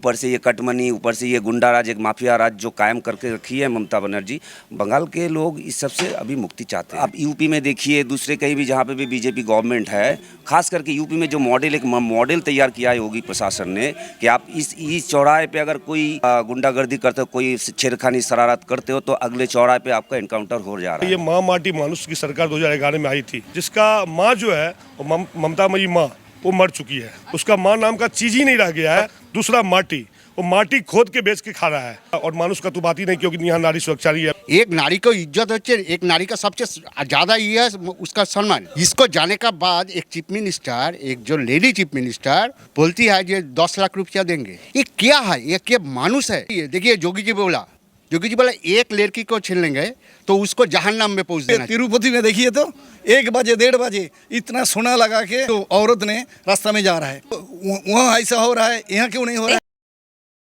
ऊपर से ये कटमनी, ऊपर से ये गुंडा राज, एक माफिया राज जो कायम करके रखी है ममता बनर्जी। बंगाल के लोग इस सब से अभी मुक्ति चाहते हैं। आप यूपी में देखिए, दूसरे कहीं भी जहाँ पे भी बीजेपी गवर्नमेंट है, खास करके यूपी में जो एक मॉडल तैयार किया है योगी प्रशासन ने कि आप इस चौराहे पे अगर कोई गुंडागर्दी करते हो, कोई छेड़खानी शरारत करते हो, तो अगले चौराहे पे आपका एनकाउंटर हो जा रहा है। ये माँ माटी मानुष की सरकार 2011 में आई थी, जिसका माँ जो है ममता मई माँ वो मर चुकी है। उसका माँ नाम का चीज ही नहीं रह गया है। दूसरा माटी, वो माटी खोद के बेच के खा रहा है। और मानुष का तो बात ही नहीं, क्योंकि यहाँ नारी सुरक्षा रही है। एक नारी को इज्जत होती है, एक नारी का सबसे ज्यादा ये है उसका सम्मान। इसको जाने का बाद एक चीफ मिनिस्टर, एक जो लेडी चीफ मिनिस्टर बोलती है ये 10 लाख रुपया देंगे। ये क्या है? ये क्या मानुष है? ये देखिए जोगी जी बोला एक लड़की को छीन लेंगे तो उसको जहन्नम में पहुंच देना। तिरुपति में देखिए तो 1 बजे 1:30 बजे इतना सोना लगा के तो औरत ने रास्ता में जा रहा है, वहाँ ऐसा हो रहा है, यहाँ क्यों नहीं हो रहा है?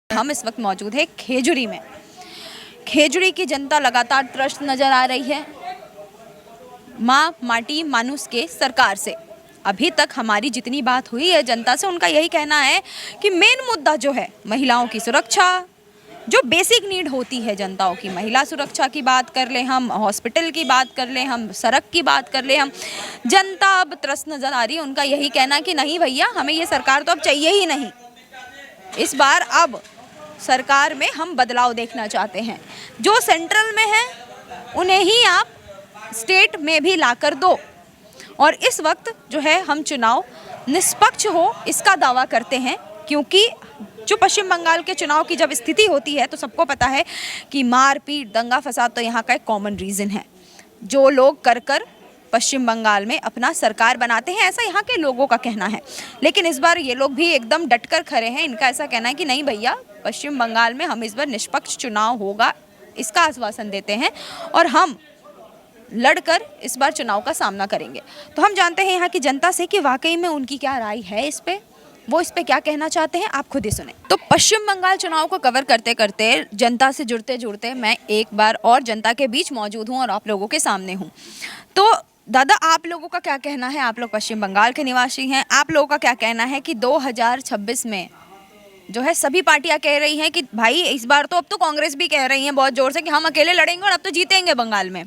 हम इस वक्त मौजूद है खेजड़ी में। खेजड़ी की जनता लगातार त्रस्त नजर आ रही है माँ माटी मानुस के सरकार से। अभी तक हमारी जितनी बात हुई है जनता से, उनका यही कहना है कि मेन मुद्दा जो है महिलाओं की सुरक्षा, जो बेसिक नीड होती है जनताओं की, महिला सुरक्षा की बात कर ले हम, हॉस्पिटल की बात कर ले हम, सड़क की बात कर ले हम, जनता अब त्रस्त नजर आ रही है। उनका यही कहना कि नहीं भैया, हमें ये सरकार तो अब चाहिए ही नहीं। इस बार अब सरकार में हम बदलाव देखना चाहते हैं। जो सेंट्रल में है उन्हें ही आप स्टेट में भी लाकर दो। और इस वक्त जो है हम चुनाव निष्पक्ष हो इसका दावा करते हैं, क्योंकि जो पश्चिम बंगाल के चुनाव की जब स्थिति होती है तो सबको पता है कि मारपीट, दंगा फसाद तो यहाँ का एक कॉमन रीज़न है, जो लोग कर पश्चिम बंगाल में अपना सरकार बनाते हैं, ऐसा यहाँ के लोगों का कहना है। लेकिन इस बार ये लोग भी एकदम डटकर खड़े हैं। इनका ऐसा कहना है कि नहीं भैया, पश्चिम बंगाल में हम इस बार निष्पक्ष चुनाव होगा, इसका आश्वासन देते हैं और हम लड़कर इस बार चुनाव का सामना करेंगे। तो हम जानते हैं यहाँ की जनता से कि वाकई में उनकी क्या राय है इस पे, वो इस पे क्या कहना चाहते हैं, आप खुद ही सुने। तो पश्चिम बंगाल चुनाव को कवर करते करते, जनता से जुड़ते जुड़ते मैं एक बार और जनता के बीच मौजूद हूँ और आप लोगों के सामने हूँ। तो दादा, आप लोगों का क्या कहना है? आप लोग पश्चिम बंगाल के निवासी हैं, आप लोगों का क्या कहना है कि 2026 में जो है सभी पार्टियां कह रही हैं कि भाई इस बार तो, अब तो कांग्रेस भी कह रही है बहुत जोर से कि हम अकेले लड़ेंगे और अब तो जीतेंगे बंगाल में।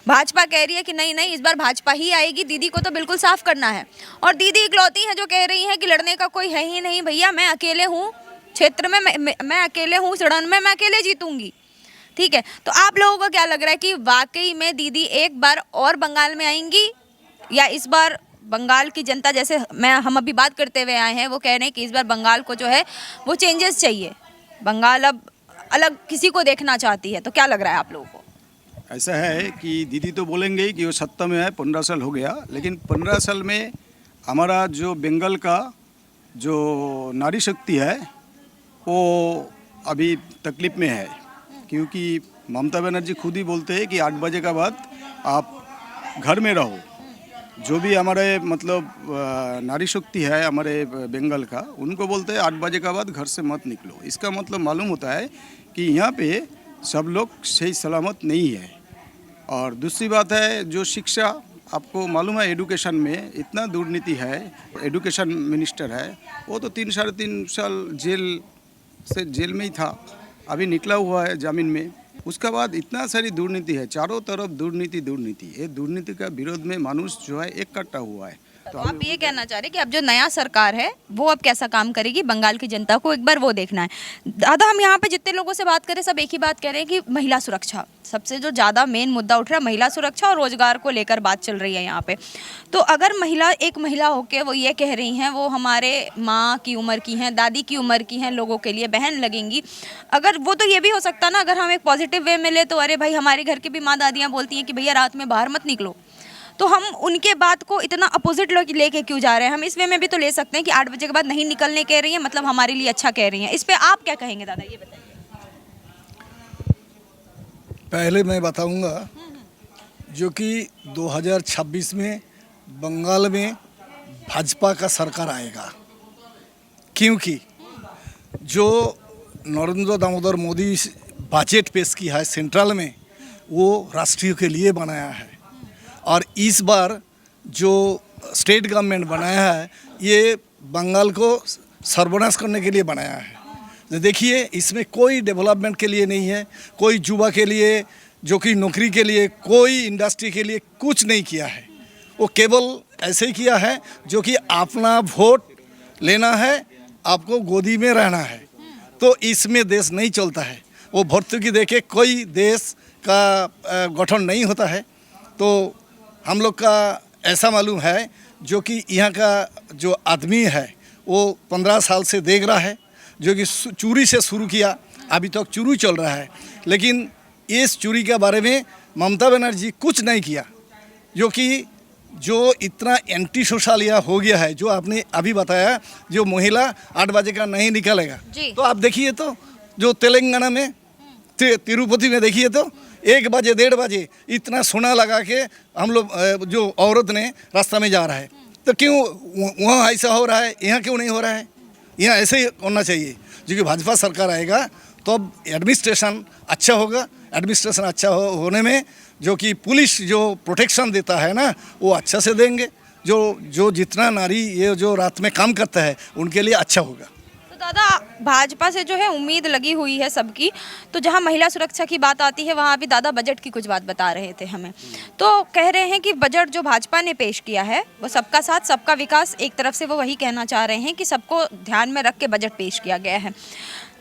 भाजपा कह रही है कि नहीं नहीं, इस बार भाजपा ही आएगी, दीदी को तो बिल्कुल साफ करना है। और दीदी इकलौती हैं जो कह रही हैं कि लड़ने का कोई है ही नहीं भैया, मैं अकेले हूँ क्षेत्र में, मैं अकेले हूँ सड़न में, मैं अकेले जीतूंगी। ठीक है, तो आप लोगों को क्या लग रहा है कि वाकई में दीदी एक बार और बंगाल में आएंगी, या इस बार बंगाल की जनता, जैसे हम अभी बात करते हुए आए हैं, वो कह रहे हैं कि इस बार बंगाल को जो है वो चेंजेस चाहिए, बंगाल अब अलग किसी को देखना चाहती है। तो क्या लग रहा है आप लोगों को? ऐसा है कि दीदी तो बोलेंगे ही कि वो सत्ता में है, 15 साल हो गया, लेकिन 15 साल में हमारा जो बंगाल का जो नारी शक्ति है वो अभी तकलीफ में है। क्योंकि ममता बनर्जी खुद ही बोलते हैं कि 8 बजे के बाद आप घर में रहो। जो भी हमारे मतलब नारी शक्ति है हमारे बंगाल का, उनको बोलते हैं 8 बजे के बाद घर से मत निकलो। इसका मतलब मालूम होता है कि यहाँ पे सब लोग सही सलामत नहीं है। और दूसरी बात है जो शिक्षा, आपको मालूम है एडुकेशन में इतना दुर्नीति है। एडुकेशन मिनिस्टर है वो तो 3-3.5 साल जेल में ही था, अभी निकला हुआ है जामीन में। उसके बाद इतना सारी दुर्नीति है, चारों तरफ दुर्नीति। ये दुर्नीति का विरोध में मानुष जो है इकट्ठा हुआ है। तो आप ये कहना चाह रहे हैं कि अब जो नया सरकार है वो अब कैसा काम करेगी, बंगाल की जनता को एक बार वो देखना है। दादा, हम यहाँ पे जितने लोगों से बात करें सब एक ही बात कह रहे हैं कि महिला सुरक्षा सबसे जो ज़्यादा मेन मुद्दा उठ रहा है, महिला सुरक्षा और रोजगार को लेकर बात चल रही है यहाँ पे। तो अगर एक महिला होके वो ये कह रही हैं, वो हमारे माँ की उम्र की हैं, दादी की उम्र की हैं, लोगों के लिए बहन लगेंगी, अगर वो, तो ये भी हो सकता ना, अगर हम एक पॉजिटिव वे में ले तो अरे भाई हमारे घर की भी माँ दादियाँ बोलती हैं कि भैया रात में बाहर मत निकलो, तो हम उनके बात को इतना अपोजिट लेके क्यों जा रहे हैं? हम इस वे में भी तो ले सकते हैं कि 8 बजे के बाद नहीं निकलने कह रही हैं, मतलब हमारे लिए अच्छा कह रही हैं। इस पे आप क्या कहेंगे दादा, ये बताइए। पहले मैं बताऊंगा जो कि 2026 में बंगाल में भाजपा का सरकार आएगा, क्योंकि जो नरेंद्र दामोदर मोदी बजट पेश की है सेंट्रल में, वो राष्ट्रीय के लिए बनाया है। और इस बार जो स्टेट गवर्नमेंट बनाया है ये बंगाल को सर्वनाश करने के लिए बनाया है। देखिए इसमें कोई डेवलपमेंट के लिए नहीं है, कोई युवा के लिए जो कि नौकरी के लिए, कोई इंडस्ट्री के लिए कुछ नहीं किया है। वो केवल ऐसे ही किया है जो कि अपना वोट लेना है, आपको गोदी में रहना है, तो इसमें देश नहीं चलता है। वो भर्तुकी देके कोई देश का गठन नहीं होता है। तो हम लोग का ऐसा मालूम है जो कि यहाँ का जो आदमी है वो 15 साल से देख रहा है, जो कि चोरी से शुरू किया, अभी तक चोरी चल रहा है। लेकिन इस चोरी के बारे में ममता बनर्जी कुछ नहीं किया, जो इतना एंटी सोशल यहाँ हो गया है। जो आपने अभी बताया, जो महिला 8 बजे का नहीं निकलेगा, तो आप देखिए तो जो तेलंगाना में तिरुपति में देखिए तो 1 बजे 1:30 बजे इतना सोना लगा के हम लोग जो औरत ने रास्ता में जा रहा है। तो क्यों वहाँ ऐसा हो रहा है, यहाँ क्यों नहीं हो रहा है? यहाँ ऐसे ही होना चाहिए। जो कि भाजपा सरकार आएगा तो अब एडमिनिस्ट्रेशन अच्छा होगा। एडमिनिस्ट्रेशन अच्छा होने में जो कि पुलिस जो प्रोटेक्शन देता है ना, वो अच्छा से देंगे। जो जितना नारी ये जो रात में काम करता है उनके लिए अच्छा होगा। तो दादा, भाजपा से जो है उम्मीद लगी हुई है सबकी, तो जहां महिला सुरक्षा की बात आती है वहां भी दादा बजट की कुछ बात बता रहे थे हमें। तो कह रहे हैं कि बजट जो भाजपा ने पेश किया है वो सबका साथ सबका विकास, एक तरफ से वो वही कहना चाह रहे हैं कि सबको ध्यान में रख के बजट पेश किया गया है।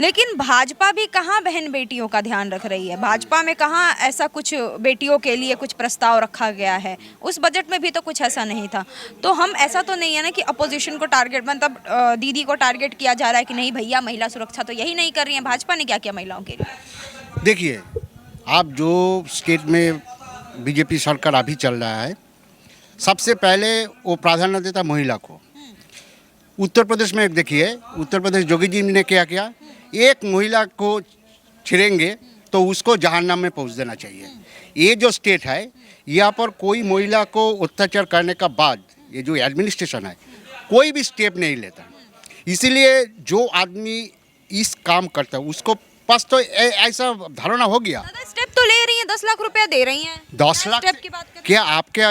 लेकिन भाजपा भी कहाँ बहन बेटियों का ध्यान रख रही है? भाजपा में कहाँ ऐसा कुछ बेटियों के लिए कुछ प्रस्ताव रखा गया है? उस बजट में भी तो कुछ ऐसा नहीं था। तो हम ऐसा तो नहीं है ना कि अपोजिशन को टारगेट, मतलब दीदी को टारगेट किया जा रहा है कि नहीं भैया महिला सुरक्षा तो यही नहीं कर रही है। भाजपा ने क्या किया महिलाओं के लिए? देखिए, आप जो स्टेट में बीजेपी सरकार अभी चल रहा है, सबसे पहले वो प्राधान्य देता महिला को। उत्तर प्रदेश में देखिए, उत्तर प्रदेश योगी जी ने क्या किया, एक महिला को छेड़ेंगे तो उसको जहन्नम में पहुंच देना चाहिए। ये जो स्टेट है, यहाँ पर कोई महिला को अत्याचार करने का बाद ये जो एडमिनिस्ट्रेशन है कोई भी स्टेप नहीं लेता। इसीलिए जो आदमी इस काम करता है उसको पास तो ऐसा धारणा हो गया। स्टेप तो ले रही हैं, 10 लाख रुपया दे रही हैं। 10 लाख स्टेप की बात कर, क्या आपके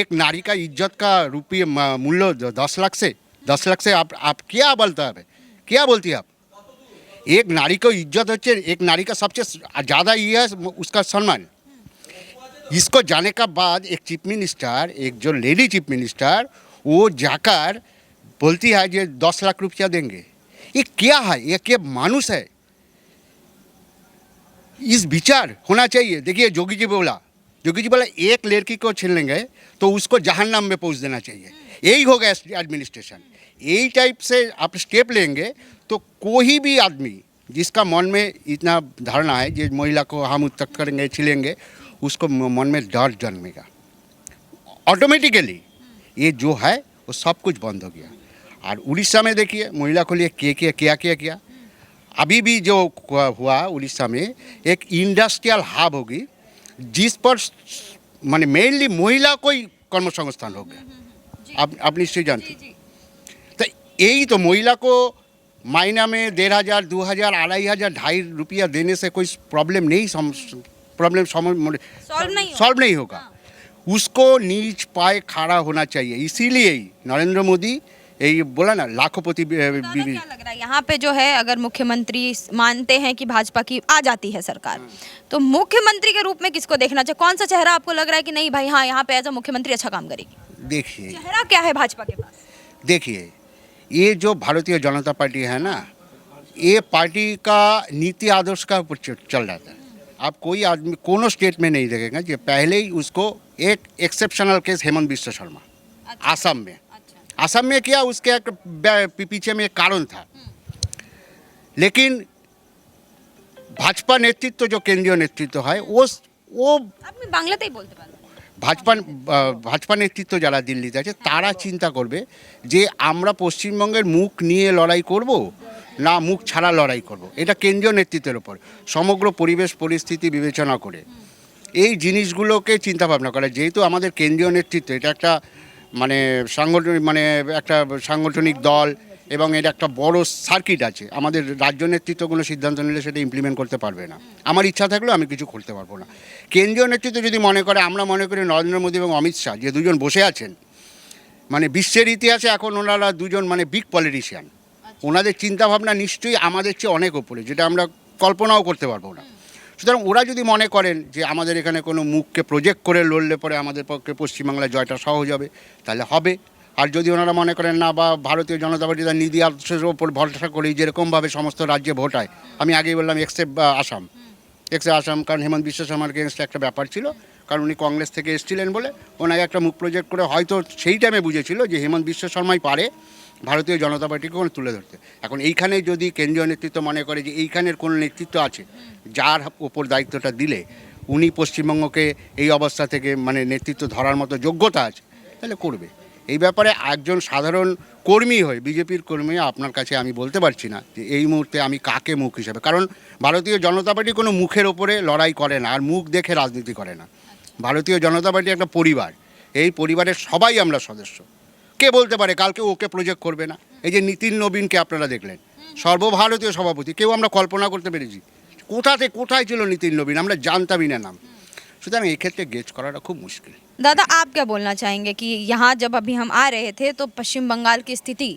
एक नारी का इज्जत का रुपये मूल्य 10 लाख से आप क्या बोलता है, क्या बोलती है आप? एक नारी को इज्जत होती है, एक नारी का सबसे ज़्यादा ये है उसका सम्मान। इसको जाने का बाद एक चीफ मिनिस्टर, एक जो लेडी चीफ मिनिस्टर, वो जाकर बोलती है कि 10 लाख रुपया देंगे। ये क्या है? ये क्या मानुस है? इस विचार होना चाहिए। देखिए, जोगी जी बोला एक लड़की को छीन लेंगे तो उसको जहन्नम में पहुंच देना चाहिए। यही होगा एडमिनिस्ट्रेशन। यही टाइप से आप स्टेप लेंगे तो कोई भी आदमी जिसका मन में इतना धारणा है कि महिला को हम उत्तक करेंगे, छीलेंगे, उसको मन में डर जन्मेगा। ऑटोमेटिकली ये जो है वो सब कुछ बंद हो गया। और उड़ीसा में देखिए, महिला को लिए क्या अभी भी जो हुआ उड़ीसा में, एक इंडस्ट्रियल हब होगी जिस पर माने मेनली महिला को ही कर्मसंस्थान हो गया। आप निश्चय जानते हैं। तो यही तो महिला को महीना में 1,500, 2,000, 2,500, 2,500 रुपया देने से कोई प्रॉब्लम सॉल्व नहीं होगा। उसको नीच पाए खड़ा होना चाहिए। इसीलिए ही नरेंद्र मोदी ये बोला ना, लाखोंपति बीवी। क्या लग रहा है यहाँ पे जो है, अगर मुख्यमंत्री मानते हैं कि भाजपा की आ जाती है सरकार, तो मुख्यमंत्री के रूप में किसको देखना चाहिए? कौन सा चेहरा आपको लग रहा है कि नहीं भाई हाँ यहाँ पे एज अ मुख्यमंत्री अच्छा काम करेगी? देखिए, चेहरा क्या है भाजपा के पास? देखिए, ये जो भारतीय जनता पार्टी है ना, ये पार्टी का नीति आदर्श का ऊपर चल रहा था। आप कोई आदमी कोनो स्टेट में नहीं देखेगा कि पहले ही उसको एक एक्सेप्शनल केस हेमंत बिश्व शर्मा आसाम में, असम में किया, उसके पीछे में एक कारण था। लेकिन भाजपा नेतृत्व जो केंद्रीय नेतृत्व है वो আপনি বাংলাতেই বলতে পারেন। ভাজপা নেতৃত্ব যারা দিল্লিতে আছে তারা চিন্তা করবে যে আমরা পশ্চিমবঙ্গের মুখ নিয়ে লড়াই করব না মুখ ছাড়া লড়াই করব। এটা কেন্দ্রীয় নেতৃত্বের উপর সমগ্র পরিবেশ পরিস্থিতি বিবেচনা করে এই জিনিসগুলোকে চিন্তা ভাবনা করে। যেহেতু আমাদের কেন্দ্রীয় নেতৃত্ব এটা একটা একটা সাংগঠনিক দল এবং এর একটা বড় সার্কিট আছে। আমাদের রাজ্য নেতৃত্বগুলো সিদ্ধান্ত নিলে সেটা ইমপ্লিমেন্ট করতে পারবে না। আমার ইচ্ছা থাকলেও আমি কিছু করতে পারবো না। কেন্দ্রীয় নেতৃত্ব যদি মনে করে, আমরা মনে করি নরেন্দ্র মোদী এবং অমিত শাহ যে দুজন বসে আছেন, বিশ্বের ইতিহাসে এখন ওনারা দুজন বিগ পলিটিশিয়ান। ওনাদের চিন্তাভাবনা নিশ্চয়ই আমাদের চেয়ে অনেক ওপরে, যেটা আমরা কল্পনাও করতে পারবো না। সুতরাং ওরা যদি মনে করেন যে আমাদের এখানে কোনো মুখকে প্রজেক্ট করে লড়লে পরে আমাদের পক্ষে পশ্চিমবাংলায় জয়টা সহজ হবে, তাহলে হবে। আর যদি ওনারা মনে করেন না, বা ভারতীয় জনতা পার্টি তার নীতি আদর্শের ওপর ভরসা করেই যেরকমভাবে সমস্ত রাজ্যে ভোট হয়, আমি আগেই বললাম এক্সেপ্ট আসাম, কারণ হেমন্ত বিশ্ব শর্মার এগেনস্টে একটা ব্যাপার ছিল, কারণ উনি কংগ্রেস থেকে এসেছিলেন বলে ওনাকে একটা মুখ প্রজেক্ট করে হয়তো সেই টাইমে বুঝেছিল যে হেমন্ত বিশ্ব শর্মাই পারে ভারতীয় জনতা পার্টিকে কোনো তুলে ধরতে। এখন এইখানে যদি কেন্দ্রীয় নেতৃত্ব মনে করে যে এইখানের কোনো নেতৃত্ব আছে যার ওপর দায়িত্বটা দিলে উনি পশ্চিমবঙ্গকে এই অবস্থা থেকে মানে নেতৃত্ব ধরার মতো যোগ্যতা আছে, তাহলে করবে। এই ব্যাপারে একজন সাধারণ কর্মী হয়ে, বিজেপির কর্মী আপনার কাছে আমি বলতে পারছি না যে এই মুহূর্তে আমি কাকে মুখ হিসেবে, কারণ ভারতীয় জনতা পার্টি কোনো মুখের ওপরে লড়াই করে না আর মুখ দেখে রাজনীতি করে না। ভারতীয় জনতা পার্টি একটা পরিবার, এই পরিবারের সবাই আমরা সদস্য। কে বলতে পারে কালকে ওকে প্রজেক্ট করবে না? এই যে নীতিন নবীনকে আপনারা দেখলেন সর্বভারতীয় সভাপতি, কেউ আমরা কল্পনা করতে পেরেছি? কোথায় ছিল নীতিন নবীন? আমরা জানতামই না নাম। সুতরাং এই ক্ষেত্রে গেজ করাটা খুব মুশকিল। दादा आप क्या बोलना चाहेंगे कि यहाँ जब अभी हम आ रहे थे तो पश्चिम बंगाल की स्थिति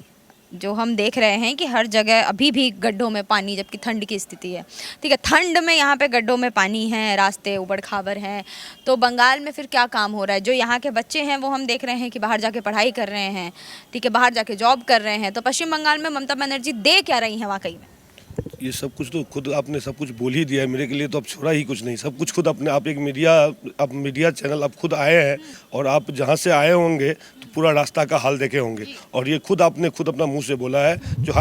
जो हम देख रहे हैं कि हर जगह अभी भी गड्ढों में पानी, जबकि ठंड की स्थिति है, ठीक है, ठंड में यहाँ पे गड्ढों में पानी है, रास्ते उबड़ खाबड़ हैं, तो बंगाल में फिर क्या काम हो रहा है? जो यहाँ के बच्चे हैं वो हम देख रहे हैं कि बाहर जाके पढ़ाई कर रहे हैं, ठीक है, बाहर जाके जॉब कर रहे हैं, तो पश्चिम बंगाल में ममता बनर्जी दे क्या रही हैं वाकई में? ये सब कुछ तो खुद आपने सब कुछ बोल ही दिया है, मेरे के लिए तो अब छोड़ा ही कुछ नहीं। सब कुछ खुद अपने आप एक मीडिया चैनल आप खुद आए हैं और आप जहाँ से आए होंगे तो पूरा रास्ता का हाल देखे होंगे, और ये आपने खुद अपना मुंह से बोला है। जो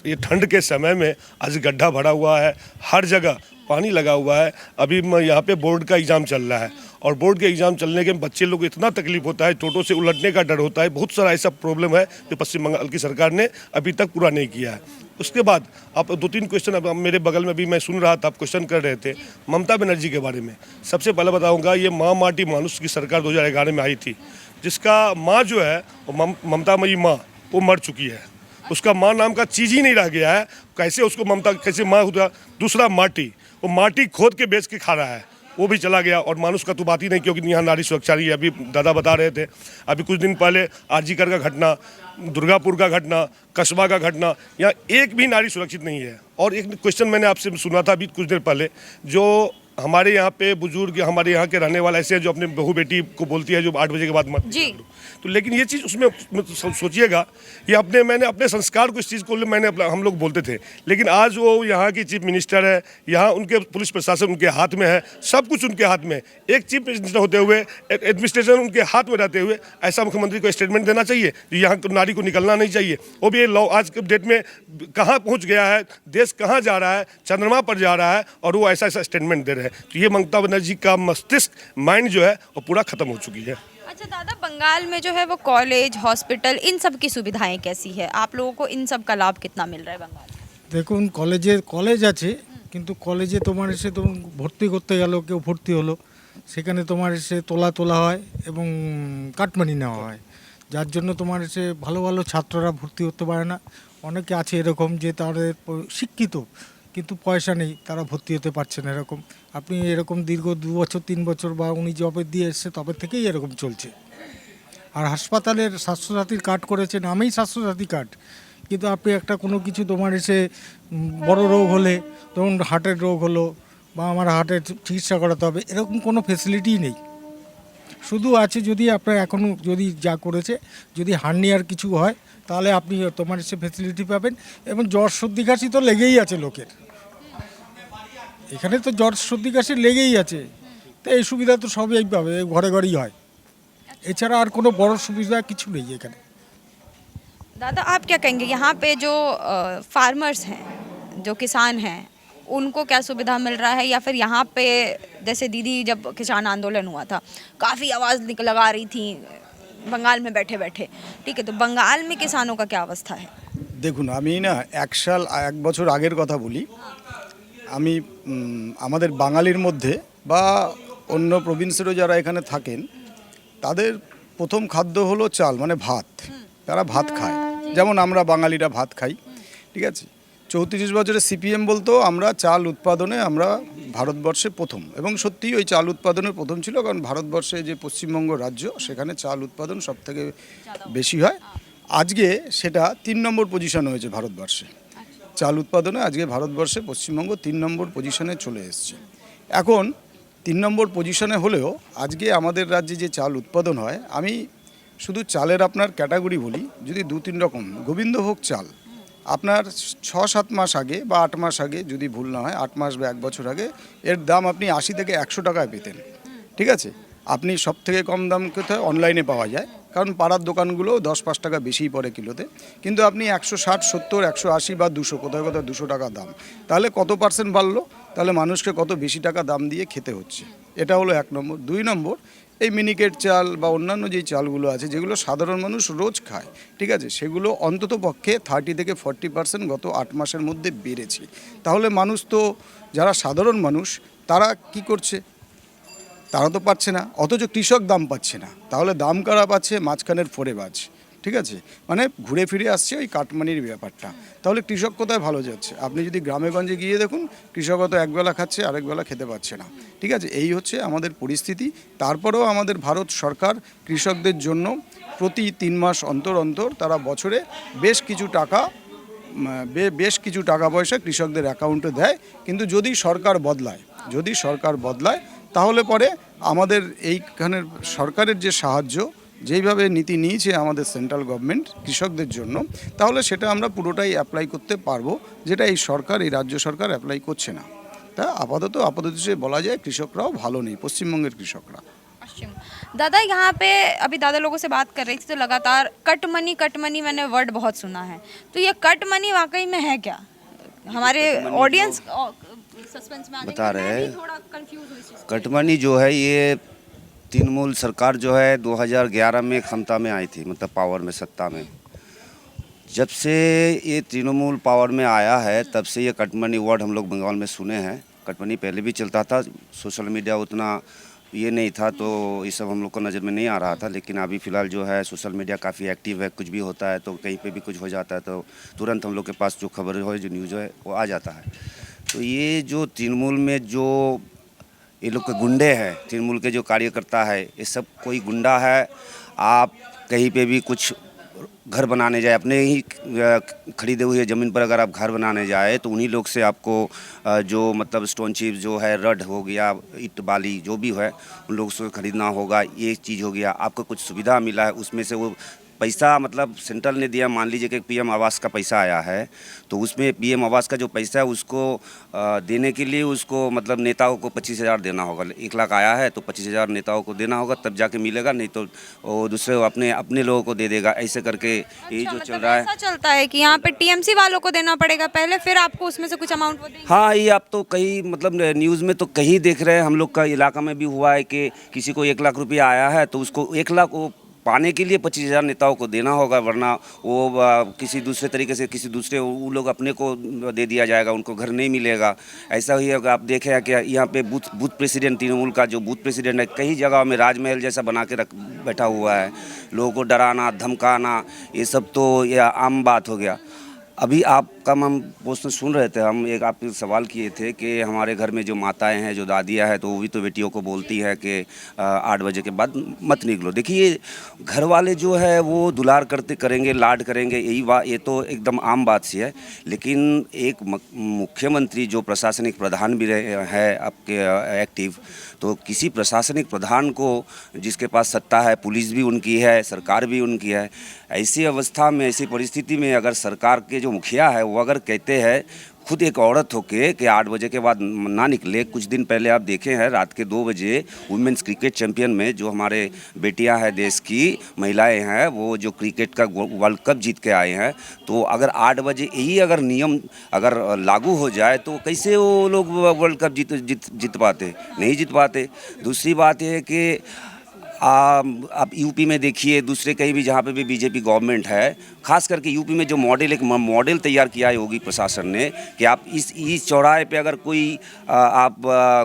ये ठंड के समय में आज गड्ढा भरा हुआ है, हर जगह पानी लगा हुआ है। अभी यहाँ पे बोर्ड का एग्ज़ाम चल रहा है और बोर्ड के एग्ज़ाम चलने के बच्चे लोग इतना तकलीफ होता है, टोटो से उलटने का डर होता है, बहुत सारा ऐसा प्रॉब्लम है जो पश्चिम बंगाल की सरकार ने अभी तक पूरा नहीं किया है। उसके बाद आप 2-3 क्वेश्चन, अब मेरे बगल में भी मैं सुन रहा था, आप क्वेश्चन कर रहे थे ममता बनर्जी के बारे में। सबसे पहले बताऊंगा, ये माँ माटी मानुष की सरकार 2011 में आई थी, जिसका माँ जो है वो ममता मई माँ, वो मर चुकी है। उसका माँ नाम का चीज़ ही नहीं रह गया है। कैसे उसको ममता, कैसे माँ हुआ? दूसरा माटी, वो माटी खोद के बेच के खा रहा है, वो भी चला गया। और मानुष का तो बात ही नहीं, क्योंकि यहाँ नारी सुरक्षा रही है। अभी दादा बता रहे थे, अभी कुछ दिन पहले आरजीकर का घटना, दुर्गापुर का घटना, कस्बा का घटना, यहाँ एक भी नारी सुरक्षित नहीं है। और एक क्वेश्चन मैंने आपसे सुना था अभी कुछ देर पहले, जो हमारे यहाँ पे बुजुर्ग, हमारे यहाँ के रहने वाले ऐसे हैं जो अपने बहू बेटी को बोलती है जो 8 बजे के बाद मत जी। तो लेकिन ये चीज़ उसमें सोचिएगा, ये मैंने अपने संस्कार को, इस चीज़ को हम लोग बोलते थे, लेकिन आज वो यहाँ की चीफ मिनिस्टर है, यहाँ उनके पुलिस प्रशासन उनके हाथ में है, सब कुछ उनके हाथ में। एक चीफ मिनिस्टर होते हुए, एडमिनिस्ट्रेशन उनके हाथ में रहते हुए, ऐसा मुख्यमंत्री को स्टेटमेंट देना चाहिए कि यहाँ नारी को निकलना नहीं चाहिए। वो भी ये लॉ आज के डेट में कहाँ पहुँच गया है, देश कहाँ जा रहा है, चंद्रमा पर जा रहा है, और वो ऐसा स्टेटमेंट दे रहे हैं। तो ये ममता बनर्जी का मस्तिष्क, माइंड जो है वो पूरा खत्म हो चुकी है। अच्छा दादा, बंगाल में जो है वो कॉलेज, हॉस्पिटल, इन सब की सुविधाएं कैसी है? आप लोगों को इन सब का लाभ कितना मिल रहा है बंगाल में? দেখুন কলেজ আছে, কিন্তু কলেজে তোমার এসে তোমার ভর্তি করতে গেল, কেউ ভর্তি হলো, সেখানে তোমার এসে তোলা হয় এবং কাটমানি নেওয়া হয়, যার জন্য তোমার এসে ভালো ভালো ছাত্ররা ভর্তি হতে পারে না। অনেকে আছে এরকম যে তাদের শিক্ষিত কিন্তু পয়সা নেই, তারা ভর্তি হতে পারছে না। এরকম আপনি এরকম দীর্ঘ 2 বছর 3 বছর বা উনি জবে দিয়ে এসছে তবে থেকেই এরকম চলছে। আর হাসপাতালের স্বাস্থ্যসাথীর কার্ড করেছে, নামেই স্বাস্থ্যসাথী কার্ড, কিন্তু আপনি একটা কোনো কিছু তোমার এসে বড় রোগ হলে, ধরুন হার্টের রোগ হলো বা আমার হার্টের চিকিৎসা করাতে হবে, এরকম কোনো ফেসিলিটিই নেই। শুধু আছে যদি আপনার এখনও যদি যা করেছে, যদি হার্নিয়ার কিছু হয় তাহলে আপনি তোমার এসে ফেসিলিটি পাবেন। এবং জ্বর সর্দি কাশি তো লেগেই আছে লোকের, এখানে তো জ্বর সর্দি কাশি লেগেই আছে, তো এই সুবিধা তো সবই পাবে, ঘরে ঘরেই হয়, এছাড়া আর কোনো বড় সুবিধা কিছু নেই এখানে। दादा आप क्या कहेंगे, यहाँ पे जो फार्मर्स हैं, जो किसान हैं, उनको क्या सुविधा मिल रहा है? या फिर यहाँ पे जैसे दीदी जब किसान आंदोलन हुआ था काफ़ी आवाज़ लगा रही थी बंगाल में बैठे बैठे, ठीक है, तो बंगाल में किसानों का क्या अवस्था है? দেখুন, আমি না 1 বছর আগের কথা বলি। আমি আমাদের বাঙালির মধ্যে বা অন্য প্রভিন্সেরও যারা এখানে থাকেন, তাদের প্রথম খাদ্য হলো চাল, মানে ভাত। তারা ভাত খায়, যেমন আমরা বাঙালিরা ভাত খাই, ঠিক আছে। 34 বছরে সিপিএম বলতো আমরা চাল উৎপাদনে আমরা ভারতবর্ষে প্রথম, এবং সত্যিই ওই চাল উৎপাদনে প্রথম ছিল, কারণ ভারতবর্ষে যে পশ্চিমবঙ্গ রাজ্য, সেখানে চাল উৎপাদন সবথেকে বেশি হয়। আজকে সেটা 3 নম্বর পজিশন হয়েছে ভারতবর্ষে। চাল উৎপাদনে আজকে ভারতবর্ষে পশ্চিমবঙ্গ 3 নম্বর পজিশনে চলে এসেছে। এখন 3 নম্বর পজিশনে হলেও আজকে আমাদের রাজ্যে যে চাল উৎপাদন হয়, আমি শুধু চালের আপনার ক্যাটাগরি বলি, যদি 2-3 রকম গোবিন্দভোগ চাল আপনার 6-7 মাস আগে বা 8 মাস আগে, যদি ভুল না হয় 8 মাস বা 1 বছর আগে এর দাম আপনি 80 থেকে 100 টাকায় পেতেন। ঠিক আছে, আপনি সব থেকে কম দাম কোথায় অনলাইনে পাওয়া যায়, কারণ পাড়ার দোকানগুলো 10-5 টাকা বেশিই পড়ে কিলোতে, কিন্তু আপনি 160, 70, 180 বা 200, কোথায় কোথায় 200 টাকা দাম। তাহলে কত পার্সেন্ট বাড়লো? তাহলে মানুষকে কত বেশি টাকা দাম দিয়ে খেতে হচ্ছে। এটা হলো 1 নম্বর। 2 নম্বর, এই মিনিকেট চাল বা অন্যান্য যেই চালগুলো আছে যেগুলো সাধারণ মানুষ রোজ খায়, ঠিক আছে, সেগুলো অন্তত পক্ষে 30 থেকে 40% গত 8 মাসের মধ্যে বেড়েছে। তাহলে মানুষ তো, যারা সাধারণ মানুষ তারা কি করছে? তারা তো পাচ্ছে না, অথচ কৃষক দাম পাচ্ছে না। তাহলে দাম কারা পাচ্ছে? মাঝখানের ফোরেবাজ। ঠিক আছে, মানে ঘুরে ফিরে আসছে ওই কাটমানির ব্যাপারটা। তাহলে কৃষক কোথায় ভালো যাচ্ছে? আপনি যদি গ্রামে গঞ্জে গিয়ে দেখুন, কৃষক হয়তো একবেলা খাচ্ছে, আরেকবেলা খেতে পাচ্ছে না। ঠিক আছে, এই হচ্ছে আমাদের পরিস্থিতি। তারপরেও আমাদের ভারত সরকার কৃষকদের জন্য প্রতি 3 মাস অন্তর অন্তর তারা বছরে বেশ কিছু টাকা পয়সা কৃষকদের অ্যাকাউন্টে দেয়। কিন্তু যদি সরকার বদলায় তাহলে পরে আমাদের এইখানের সরকারের যে সাহায্য, যেইভাবে নীতি নিয়েছে আমাদের সেন্ট্রাল গভর্নমেন্ট কৃষকদের জন্য, তাহলে সেটা আমরা পুরোটাই অ্যাপ্লাই করতে পারবো, যেটা এই রাজ্য সরকার অ্যাপ্লাই করছে না। তা আপাতত বলা যায় কৃষকরাও ভালো নেই, পশ্চিমবঙ্গের কৃষকরা। पश्चिम दादा यहाँ पे अभी दादा लोगों से बात कर रही थी तो लगातार कट मनी मैंने वर्ड बहुत सुना है, तो ये कट मनी वाकई में है क्या? हमारे ऑडियंस सस्पेंस में आने बता के लिए रहे मैं भी हैं। थोड़ा कंफ्यूज हुई इस चीज़ से। कटमनी जो है ये तृणमूल सरकार जो है 2011 में क्षमता में आई थी, मतलब पावर में, सत्ता में। जब से ये तृणमूल पावर में आया है तब से ये कटमनी वर्ड हम लोग बंगाल में सुने हैं। कटमनी पहले भी चलता था, सोशल मीडिया उतना ये नहीं था तो ये सब हम लोग को नज़र में नहीं आ रहा था, लेकिन अभी फ़िलहाल जो है सोशल मीडिया काफ़ी एक्टिव है। कुछ भी होता है तो कहीं पे भी कुछ हो जाता है तो तुरंत हम लोग के पास जो खबर हो, जो न्यूज़ है वो आ जाता है। तो ये जो तृणमूल में जो ये लोग के गुंडे हैं, तृणमूल के जो कार्यकर्ता है, ये सब कोई गुंडा है। आप कहीं पे भी कुछ घर बनाने जाए, अपने ही खरीदे हुए ज़मीन पर अगर आप घर बनाने जाए तो उन्हीं लोग से आपको जो मतलब स्टोन चिप जो है, रड हो गया, ईंट बाली जो भी है, उन लोगों से खरीदना होगा। ये चीज़ हो गया, आपको कुछ सुविधा मिला है उसमें से वो पैसा मतलब सेंट्रल ने दिया। मान लीजिए कि पीएम आवास का पैसा आया है तो उसमें पीएम आवास का जो पैसा है उसको देने के लिए उसको मतलब नेताओं को 25,000 देना होगा। 1 लाख आया है तो 25,000 नेताओं को देना होगा, तब जाके मिलेगा, नहीं तो वो दूसरे अपने लोगों को दे देगा। ऐसे करके ये जो चल रहा है। ऐसा चलता है कि यहाँ पे टीएमसी वालों को देना पड़ेगा पहले, फिर आपको उसमें से कुछ अमाउंट वो देंगे। हाँ, ये आप तो कई मतलब न्यूज़ में तो कहीं देख रहे हैं, हम लोग का इलाका में भी हुआ है कि किसी को 1 लाख रुपया आया है तो उसको 1 लाख वो पाने के लिए 25,000 नेताओं को देना होगा, वरना वो किसी दूसरे तरीके से किसी दूसरे वो लोग अपने को दे दिया जाएगा, उनको घर नहीं मिलेगा। ऐसा ही अगर आप देखें कि यहाँ पे बूथ प्रेसिडेंट, तृणमूल का जो बूथ प्रेसिडेंट है, कई जगह में राजमहल जैसा बना के बैठा हुआ है। लोगों को डराना, धमकाना, ये सब तो ये आम बात हो गया। अभी आपका हम प्रश्न सुन रहे थे, हम एक आपसे सवाल किए थे कि हमारे घर में जो माताएं हैं, जो दादियां हैं, तो वो भी तो बेटियों को बोलती है कि 8 बजे के बाद मत निकलो। देखिए, घर वाले जो है वो दुलार करेंगे, लाड करेंगे, ये तो एकदम आम बात सी है। लेकिन एक मुख्यमंत्री जो प्रशासनिक प्रधान भी है आपके एक्टिव, तो किसी प्रशासनिक प्रधान को जिसके पास सत्ता है, पुलिस भी उनकी है, सरकार भी उनकी है, ऐसी अवस्था में, ऐसी परिस्थिति में अगर सरकार के जो मुखिया है वो अगर कहते हैं खुद एक औरत होके कि 8 बजे के बाद ना निकले। कुछ दिन पहले आप देखे हैं रात के 2 बजे वुमेन्स क्रिकेट चैंपियन में जो हमारे बेटियां हैं, देश की महिलाएं हैं, वो जो क्रिकेट का वर्ल्ड कप जीत के आए हैं, तो अगर 8 बजे यही अगर नियम अगर लागू हो जाए तो कैसे वो लोग वर्ल्ड कप जीत पाते? नहीं जीत पाते। दूसरी बात यह है कि आप यूपी में देखिए, दूसरे कहीं भी जहाँ पे भी बीजेपी गवर्नमेंट है, खास करके यूपी में जो एक मॉडल तैयार किया है योगी प्रशासन ने कि आप इस चौराहे पे अगर कोई आप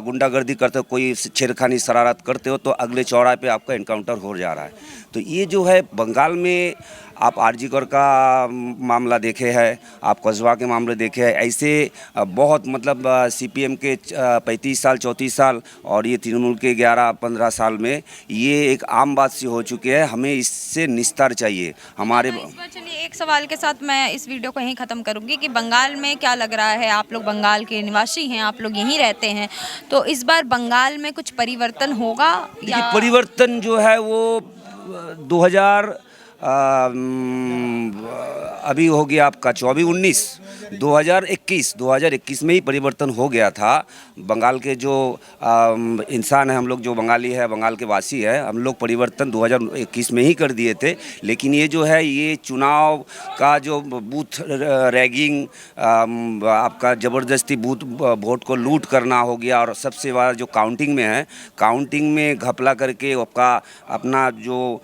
गुंडागर्दी करते हो, कोई छेड़खानी शरारत करते हो तो अगले चौराहे पे आपका एनकाउंटर हो जा रहा है। तो ये जो है बंगाल में आप आरजीकर का मामला देखे हैं, आप कस्बा के मामले देखे हैं, ऐसे बहुत मतलब सीपीएम के 35 साल 34 साल और ये तृणमूल के 11-15 साल में ये एक आम बात सी हो चुकी है। हमें इससे निस्तार चाहिए हमारे। इस बार चलिए एक सवाल के साथ मैं इस वीडियो को यहीं ख़त्म करूंगी कि बंगाल में क्या लग रहा है, आप लोग बंगाल के निवासी हैं, आप लोग यहीं रहते हैं, तो इस बार बंगाल में कुछ परिवर्तन होगा या परिवर्तन जो है वो 2000 अभी हो गया आपका 2021 में ही परिवर्तन हो गया था। बंगाल के जो इंसान है, हम लोग जो बंगाली है, बंगाल के वासी है, हम लोग परिवर्तन 2021 में ही कर दिए थे। लेकिन ये जो है ये चुनाव का जो बूथ रैगिंग, आपका ज़बरदस्ती वोट को लूट करना हो गया, और सबसे बड़ा जो काउंटिंग में है, काउंटिंग में घपला करके आपका अपना जो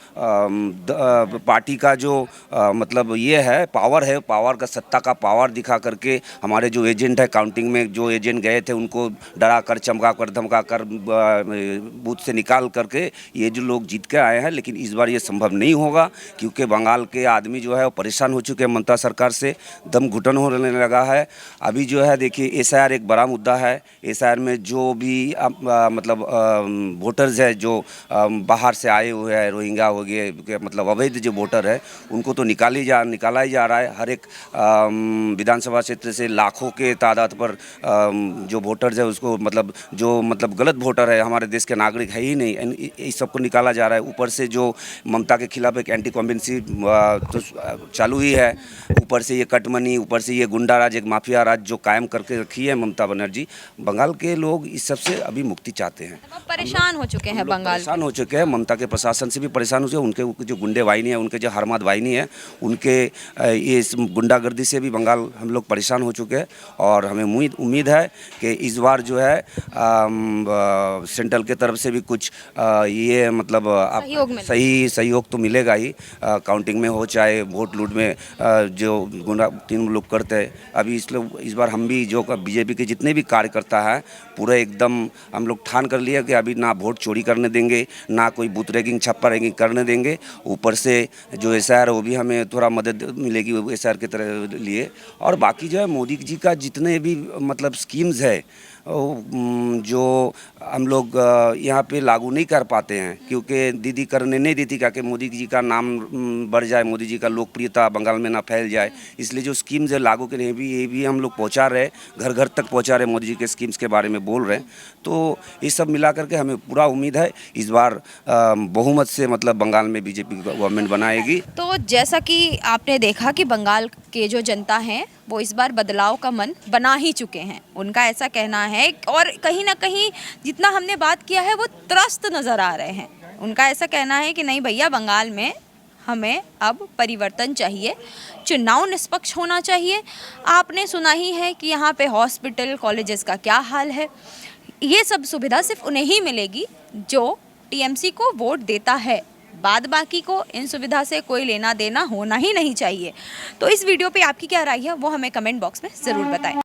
पार्टी का जो मतलब ये है पावर का सत्ता का पावर दिखा करके हमारे जो एजेंट है, काउंटिंग में जो एजेंट गए थे उनको डरा कर, चमका कर, धमका कर बूथ से निकाल करके ये जो लोग जीत के आए हैं। लेकिन इस बार ये संभव नहीं होगा क्योंकि बंगाल के आदमी जो है वो परेशान हो चुके हैं ममता सरकार से, दम घुटन होने लगा है। अभी जो है देखिए एसआईआर एक बड़ा मुद्दा है। एसआईआर में जो भी मतलब वोटर्स है जो बाहर से आए हुए हैं, रोहिंग्या हो गए, मतलब अवैध जो वोटर है उनको तो निकाला ही जा रहा है। हर एक विधानसभा क्षेत्र से लाखों के तादाद पर जो वोटर्स है उसको मतलब गलत वोटर है, हमारे देश के नागरिक है ही नहीं, इस सबको निकाला जा रहा है। ऊपर से जो ममता के खिलाफ एक एंटी कॉम्बेंसी तो चालू ही है, ऊपर से ये कटमनी, ऊपर से ये गुंडा राज, एक माफिया राज जो कायम करके रखी है ममता बनर्जी। बंगाल के लोग इस सब से अभी मुक्ति चाहते हैं। परेशान हो चुके हैं बंगाल, परेशान हो चुके हैं, ममता के प्रशासन से भी परेशान हो चुके हैं। उनके जो गुंडे वाहिनी है, उनके जो हरमाद वाहिनी है, उनके ये गुंडागर्दी से भी बंगाल हम लोग परेशान हो चुके हैं। और हमें उम्मीद है कि इस बार जो है सेंट्रल के तरफ से भी कुछ ये मतलब सही सहयोग तो मिलेगा ही, काउंटिंग में हो चाहे वोट लूट में जो गुंडा तीन लोग करते हैं। अभी इस बार हम भी जो बीजेपी के जितने भी कार्यकर्ता हैं पूरा एकदम हम लोग ठान कर लिया कि अभी ना वोट चोरी करने देंगे, ना कोई बूथ रैगिंग छप्पा रैगिंग करने देंगे। ऊपर से जो एसआईआर है वो भी हमें थोड़ा मदद मिलेगी एसआईआर के तरह लिए। और बाकी जो है मोदी जी का जितने भी मतलब स्कीम्स है जो हम लोग यहाँ पे लागू नहीं कर पाते हैं क्योंकि दीदी करने नहीं देती क्या कि मोदी जी का नाम बढ़ जाए, मोदी जी का लोकप्रियता बंगाल में ना फैल जाए। इसलिए जो स्कीम्स है लागू के लिए भी ये भी हम लोग पहुँचा रहे, घर घर तक पहुँचा रहे, मोदी जी के स्कीम्स के बारे में बोल रहे हैं। तो ये सब मिला करके हमें पूरा उम्मीद है इस बार बहुमत से मतलब बंगाल में बीजेपी गवर्नमेंट बनाएगी। तो जैसा कि आपने देखा कि बंगाल के जो जनता हैं वो इस बार बदलाव का मन बना ही चुके हैं, उनका ऐसा कहना है। और कहीं ना कहीं जितना हमने बात किया है वो त्रस्त नज़र आ रहे हैं। उनका ऐसा कहना है कि नहीं भैया, बंगाल में हमें अब परिवर्तन चाहिए, चुनाव निष्पक्ष होना चाहिए। आपने सुना ही है कि यहाँ पे हॉस्पिटल कॉलेजेस का क्या हाल है। ये सब सुविधा सिर्फ उन्हें ही मिलेगी जो टीएमसी को वोट देता है, बाद बाकी को इन सुविधा से कोई लेना देना होना ही नहीं चाहिए। तो इस वीडियो पे आपकी क्या राय है वो हमें कमेंट बॉक्स में ज़रूर बताएं।